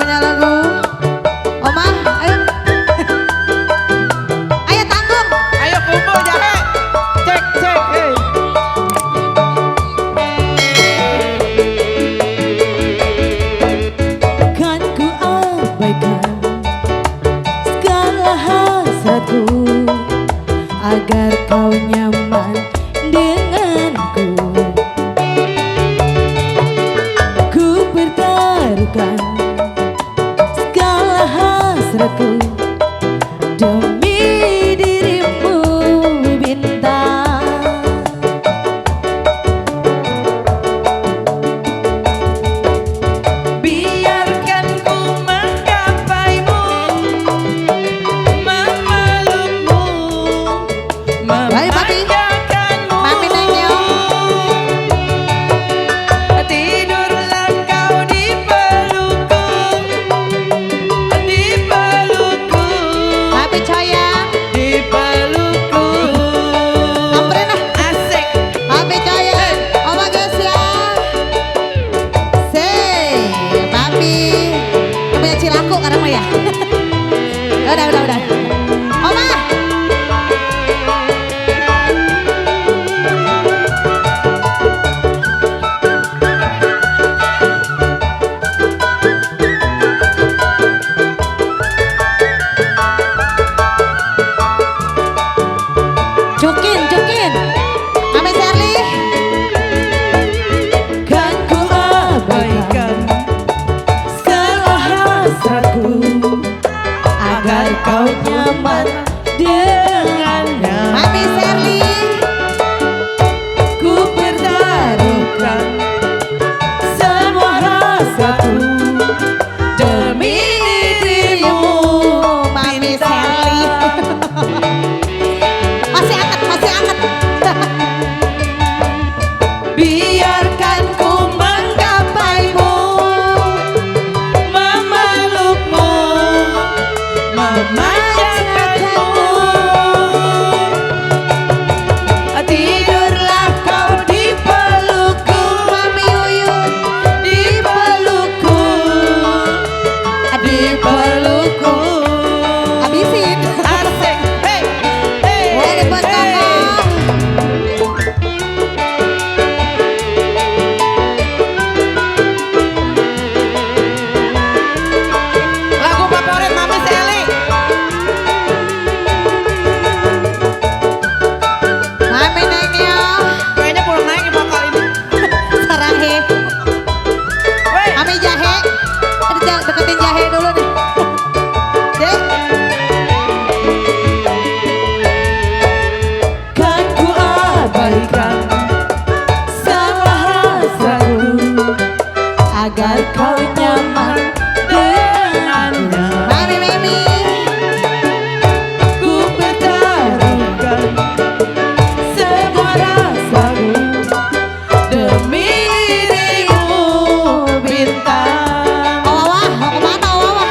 Tanya lagu Oma, ayo. Ayo tanggung. Ayo kumpul jahe. Cek cek. Kan ku abaikan segala hasratku agar kau nyaman denganku. Ku bertaruhkan segala hasratku demi dirimu bintang. Biarkan ku menggapaimu, memelukmu, Ayo, Papi. memanjakanmu. Mami nengyo. Tidurlah kau di pelukku, di pelukku, Papi sayang. di pelukku. Samperin ah. Asik. Papi sayang. Oma guys ya. Say, Papi. Kamu yang cilaku karena mah ya. Udah. Oma. Jokin. Mami Sherly. Kan ku abaikan segala hasratku agar kau nyaman dengannya. Mami Sherly. Ku bertaruhkan semua rasaku demi dirimu, Mami Sherly. Masih angkat. Biarkan ku menggapaimu, memelukmu, memanjakanmu. Tidurlah kau di pelukku, Mami Yuyun. di pelukku, di pelukku. Habisin. Asik, hey, hey, Boleh buat hey. kakak. Lagu favorit Mami Sherly. Mami nengyo. Kayaknya pulang naik nih vokal ini. Sarahe. Weh, Mami jahe. Deketin jahe dulu nih. Dek. Kan ku abaikan semua hasratku agar kau nyaman dengannya. Mami. ku bertaruhkan semua rasaku demi dirimu bintang. Wah, mau kemana Wah?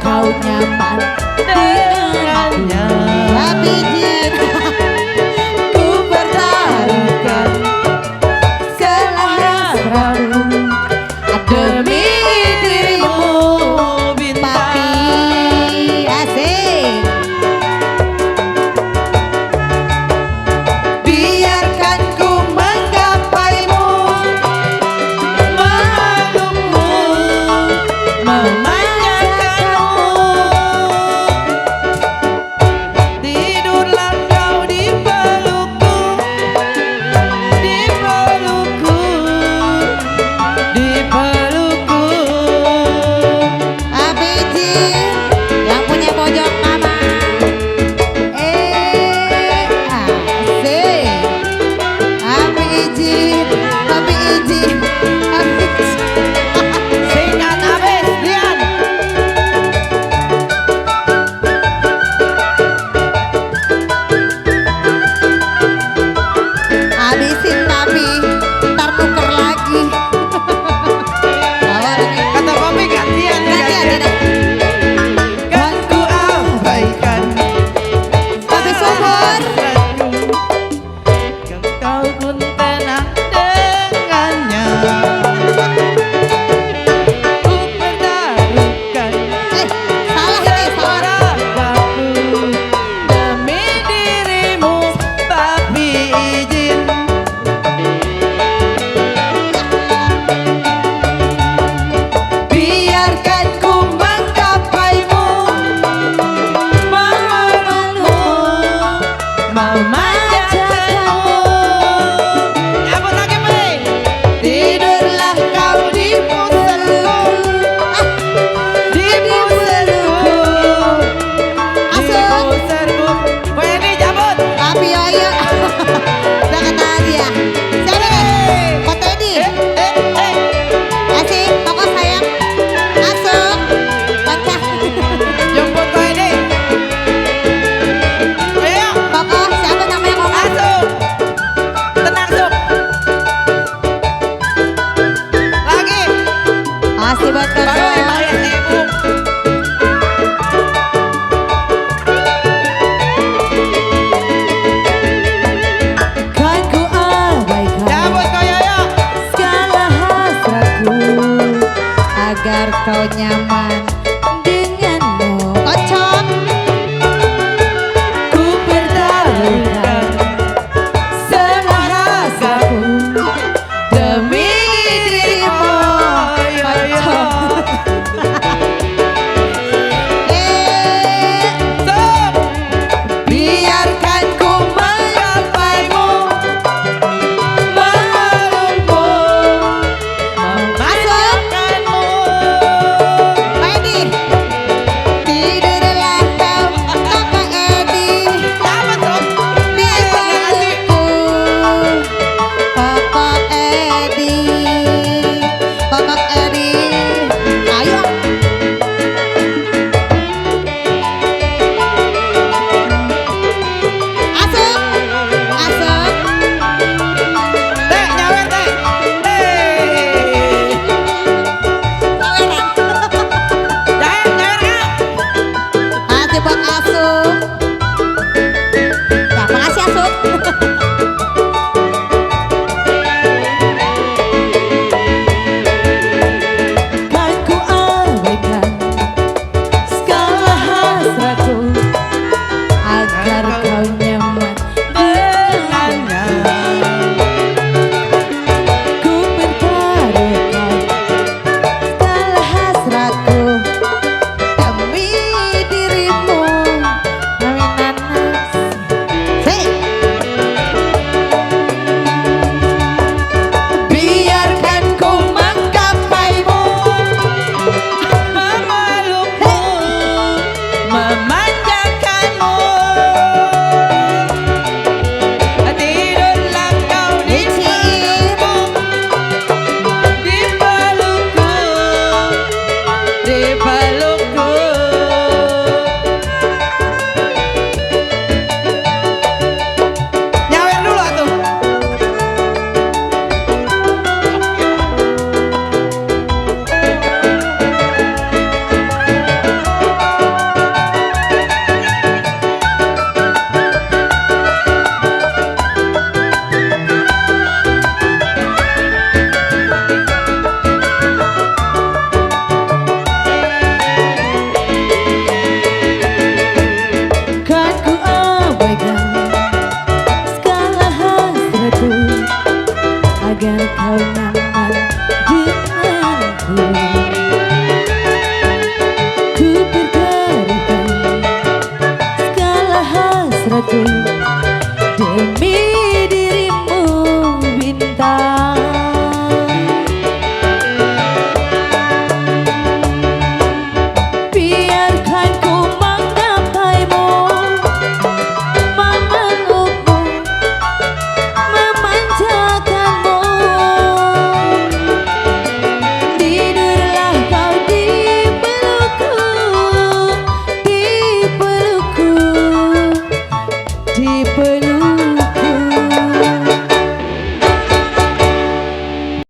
kau nyaman dengannya. Babi Jin